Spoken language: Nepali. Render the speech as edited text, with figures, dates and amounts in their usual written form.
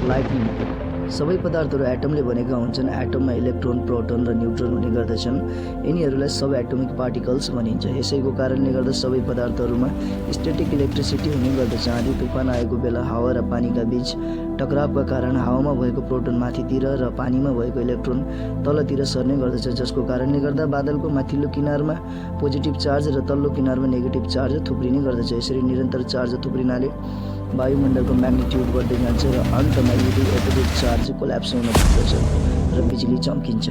लाइटनिङ। सबै पदार्थहरू एटमले बनेका हुन्छन्। एटममा इलेक्ट्रोन, प्रोटोन र न्युट्रोन हुने गर्दछन्। यिनीहरूलाई सब एटोमिक पार्टिकल्स भनिन्छ। यसैको कारणले गर्दा सबै पदार्थहरूमा स्ट्याटिक इलेक्ट्रिसिटी हुने गर्दछ। आँधी तुफान आएको बेला हावा र पानीका बीच टकरावका कारण हावामा भएको प्रोटोन माथितिर र पानीमा भएको इलेक्ट्रोन तलतिर सर्ने गर्दछ, जसको कारणले गर्दा बादलको माथिल्लो किनारमा पोजिटिभ चार्ज र तल्लो किनारमा नेगेटिभ चार्ज थुप्रिने गर्दछ। यसरी निरन्तर चार्ज थुप्रिनाले वायुमण्डलको म्याग्निट्युड बढ्दै जान्छ र अन्तमा यदि एटोमिक चार्ज कोल्याप्स हुन पुग्दछ र बिजुली चम्किन्छ।